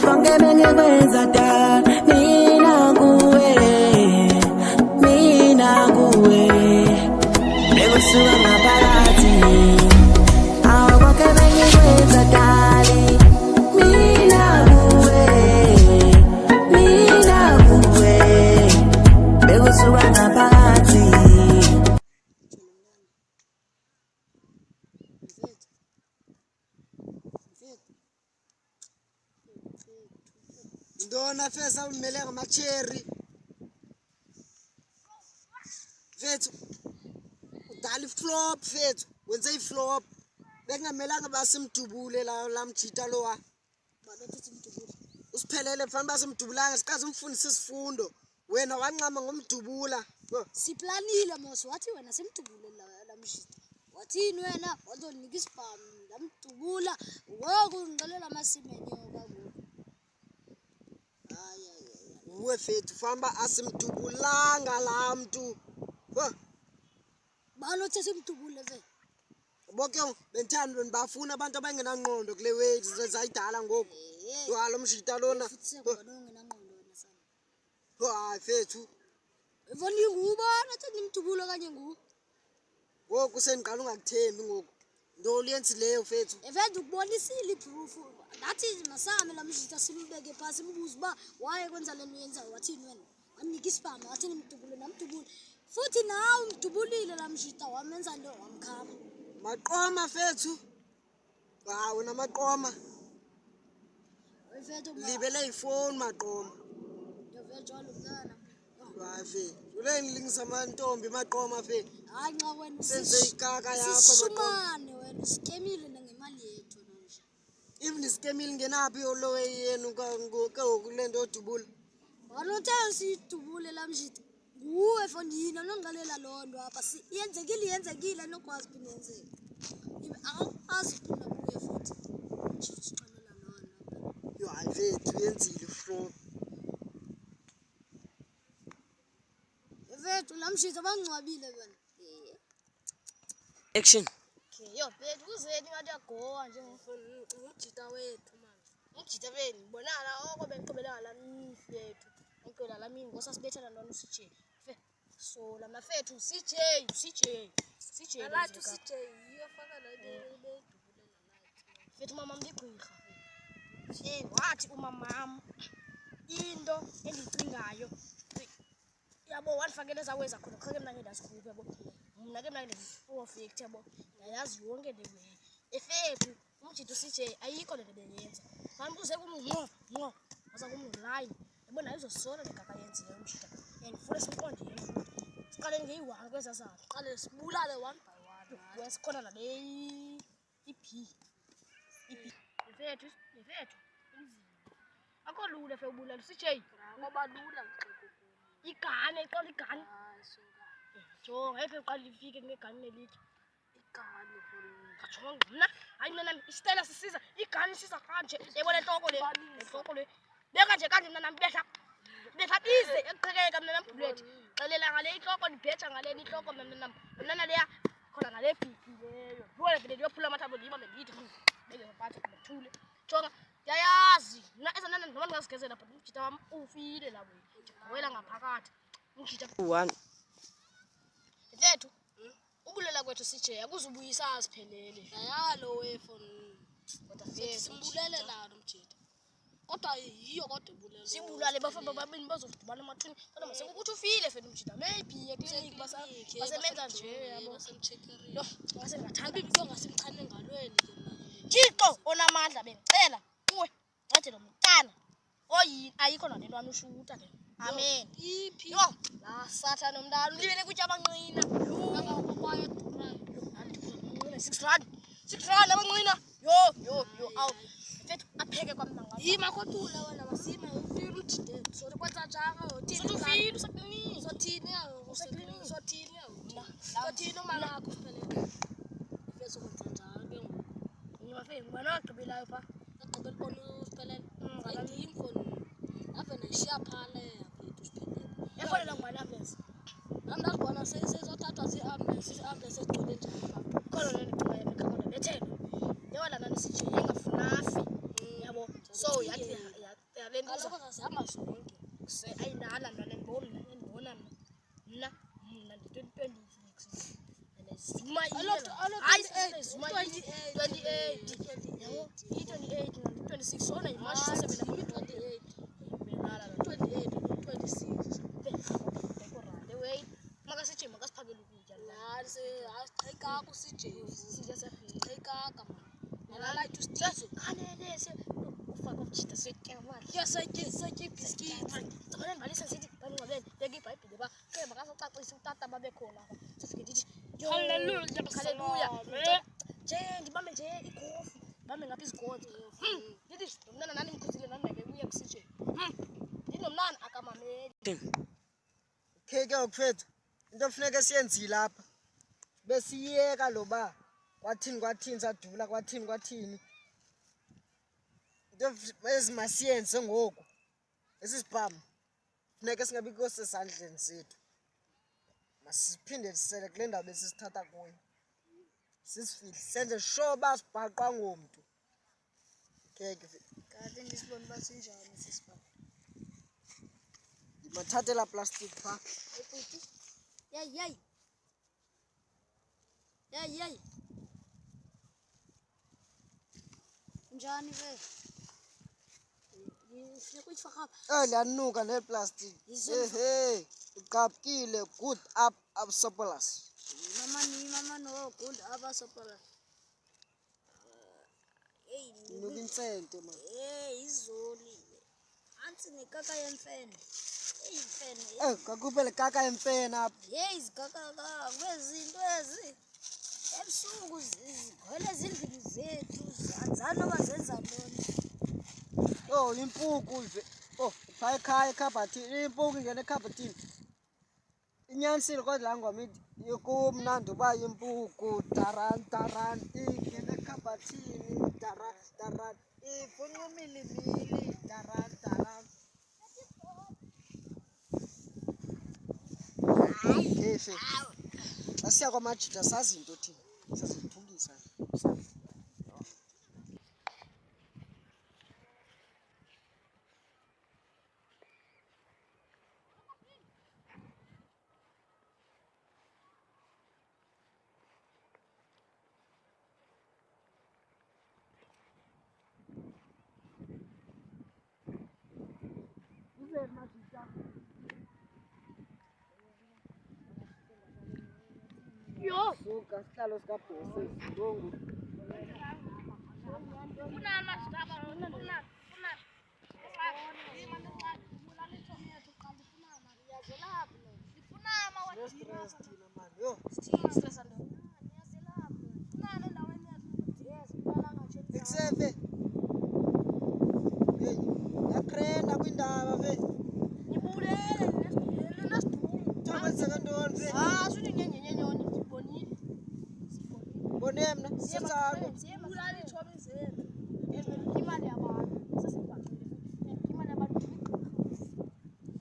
Konke bengikwenza da mina kuwe bekusuka ngaphakathi. Konke bengikwenza dali mina kuwe bekusuka ngaphakathi. Ndona fesa umele ngamacherry fethu udala iflop fethu wenze iflop bekungamelanga basimdubule la mjita lowa usiphelele mfana basimdubulanga siqhaza umfundisi isifundo wena wanqama ngomdubula siplanile mos wathi wena simdubule la mjita wathini wena wazonika isibhamu lamdubula ngoku ngiqalela amasimenyoka ngoku uwe fethu famba asimdubulanga la mntu balothi simdubule ve bonke bentando bafuna abantu abangenangqondo kule way zayidala ngoku lo mjita lona hayi fethu evoni ngubona ukuthi nimdubula kanye nguwe ngoku sengiqala ungakuthembi ngoku ndo liyenzileyo fethu event ukubonisile iproof nathi masame la mjita simbeke phasi imbuzo ba waye kwenza lento yenzayo wathini wena wanika isibhamu wathi nimdubule namdubule futhi nawe umdubulile la mjita wamenza nto wamkhama maqoma fethu wena maqoma efethu libele ifoni maqoma yovejolo mntana wafe uleni lingisa amantombi maqoma fe hayi nxa wena senze ikaka yakho maqoma wena skemile ngemali yethu nje even iskemile ngenaphi yolowe yenu kulento odubula walothe sidubule la mjita nguwe fondini nongalela londo apha yenzekile nokwazi kunenzeka aziphinda kuye futhi sicela lona yo hayi fethu yenzile fro efethu la mjita bangcwabile wena action okay yo bethu kuzeni ngathi yagowa nje ngumjita wethu manje umjita beni bonana oko bengiqhubelana la mfethu ngicela la mini ngosasibethana ntwana usijeni so la mafethu CJ alathi CJ iyofaka la bedubule nalathi fethu mama mligqirha wathi umamam into endicingayo yabo wanifakele zaweza khona khake mina ngendasikhuphe yabo mina ke mina perfect yabo yayazi yonke le way efethu umjito CJ ayikho le beyenza ngambuze kumngqo waza kumline yabona izosola legaka yenzile umjita and futhi siqonde yena siqale ngeyi1 kweza sana siqale sibulale 1 by 1 wesikhona la le iP efethu akho lula fe ubulala CJ ngoba lula ngixoxa igane iqala igane soka jonga ngeke uqala ifike ngegane nelithi igane jonga mna hayi mina isitela sisiza igane sisiza kanje yebona enhloko le beka nje kanje mina nambehla bize eqhekeka mina nambuleti xelela ngale inhloko ndibheja ngale inhloko mina leya khona ngale bhiki leyo wena vele liyophula amathambo liba bendithi beke ngaphathi ngithule jonga yayazi mina ezanana noma ngazigezela but umjita wami ufile la wena ngaphakathi umjita 1 mfethu ubulela kwethu CJ akuzubuyisa asiphelele yalo wefoni kodwa simbulele lana umjita kodwa yiyo kodwa ibulela sibulale bafamba babini bazodubana emathuni kodwa mase ukuthi ufile mfethu umjita maybe eclinic basemenza nje yabo basemcheckering yo ngase ngathanda into ngasimchane ngalweni ke na Thixo onamandla bengicela kuwe ngathi lo mntana oyini ayikho nalento anushuta ke amen iphi yo la sathana nomntana ulibele kuthi abanqina akakwayo durayo 6 rand abanqina yo awu mfethu apheke kwamnanga yima kodula wena masime ufika umjide so kwenza njanga yothini ufile useclinic sothini useclinic sothini umalakho siphelele bese kwenza njalo ke ngoku ngibafeke ngibana agqibelayo pha agqibela khona usiphelele ayidini phone ave neshiya phale yaphethu siphelele efonela ngubana vese andazibona sezothathwa ziambulance sigcwele njalo khona lento ekhona bethelo yewala nani CJ engafunafi So yathi yalentuza kaloku sasihamba zonke. ayinala ntwana ndibona mna ndi-2026 zuma hayi 28 yabo i-28 ndi-26 sona yimashi sasebela wait makasijima kasiphakela ukutya asichayikaka sichayikaka nalala itustizo kanenese ufaka ukujita setyamali setye ibhiskithi zabona ndibalisa sithi baningcwabele beka ibhayibhile ba ke makasacacisa utata babekhona apha sifike ndithi haleluya nje ndibambe nje ikofu ndibambe ngapha izigonzo ndithi nomntana nani mkhuzile nandake kuye kusije ndithi nomntana akamameli Kheke ukufethu into kufuneka siyenzile lapha besiyeka lo ba kwathini sadula kwathini into ezimasiyenze ngoku esisibhamu funeka singabikho sesandleni sethu masiphinde sisele kule ndawo besisithatha kuyo sisifihle senze sure uba sibhaqwa ngomntu kheke kade ndisibona uba sinjani sisiba ndimathathe la plastic phaa eputi yeyi njani ve funeka uyifaka apha liyanuka neplastic ehe igqabukile good up absopolas mama no good abasopola inuka intsente man izoli antsi nekaka yemfene imfene kakubele kaka emfene apha izikakaka kwezinto ezi ebusuku zigcwele ezindlini zethu zanzani noba zenza ntoni impuku phaa ekhaya ekhabhathini impuku ingena ekhabhathini inyanisile kodwa laa ngoma ithi kumnandi uba impuku taran ingena ekhabhathini taran ifuna umilimili taran efe asiya kwamajita sazi into thina sazithulisa suka sihlalo sikabhosesi ngongu stress thina mani yho ikusefe heyi yakrenda kwindaba fe kwenzeka ntoni fe mbone mna senzako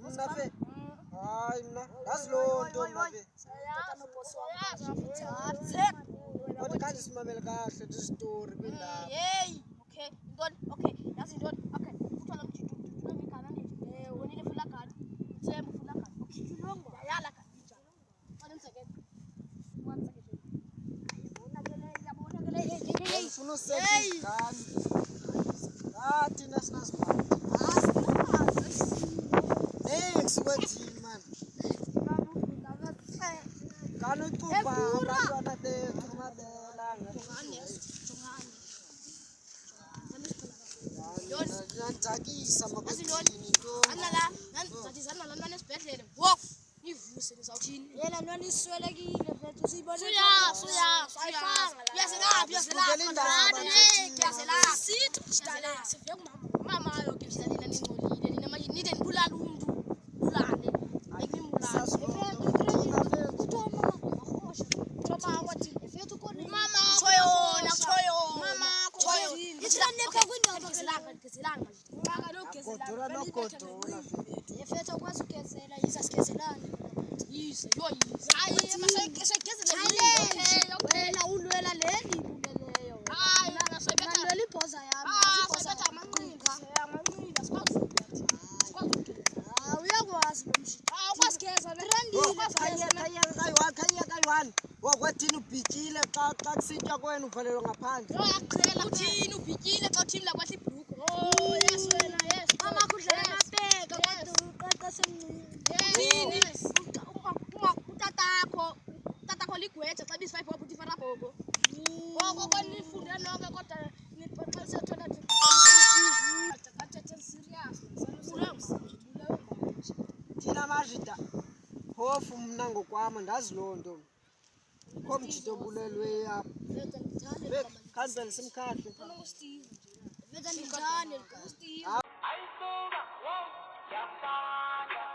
mna fe hayi mna ndazi loo nto mna fe kodwa khange simamele kahle tisitori kwindaba yazi intoni okay kuthiwa lo mjito igama ndithi wonile fulagadi sembu fulagadi okay yala gadija ufuna usetigani thina sinazibhati sikwenzini mani kanucupha abantwana bethu mabelanga nanjakisa makwenzini anala esibhedlele wo nivuse nizawuthini yena ntwana iswelekile vethu siyibone sive kumama ayo ke sidalina ningcolile nina manje nide nibulala umuntu bulale godora nogodora efethu akwazi ugezela yiza sigezelane wena ulwela le ndibuleleyo nalwela ibhoza yami ibhoza amanqika Mani, wakwathini ubhityile xa kusitya kwenu uvalelwe ngaphandle. Yaqhela Uthini ubhityile xa uthini lakwahla ibhruku? Oh yes wena yes. Mama kudlala amapeka kodwa uqaqa semncinci. Yes. Utatakho ligwetha xa bisi 5 wabuthi farabhobo. Ngoko kwanifunde nonke kodwa niqeqeshe thona athathe serious. Thina majida phofu mna ngokwam ndazi loo nto. Kho mjito bulelwe apha. Veta ndithande Cancel simkhahle. Steve. Veta ndithande Steve. Ayisuka, wow, yafana.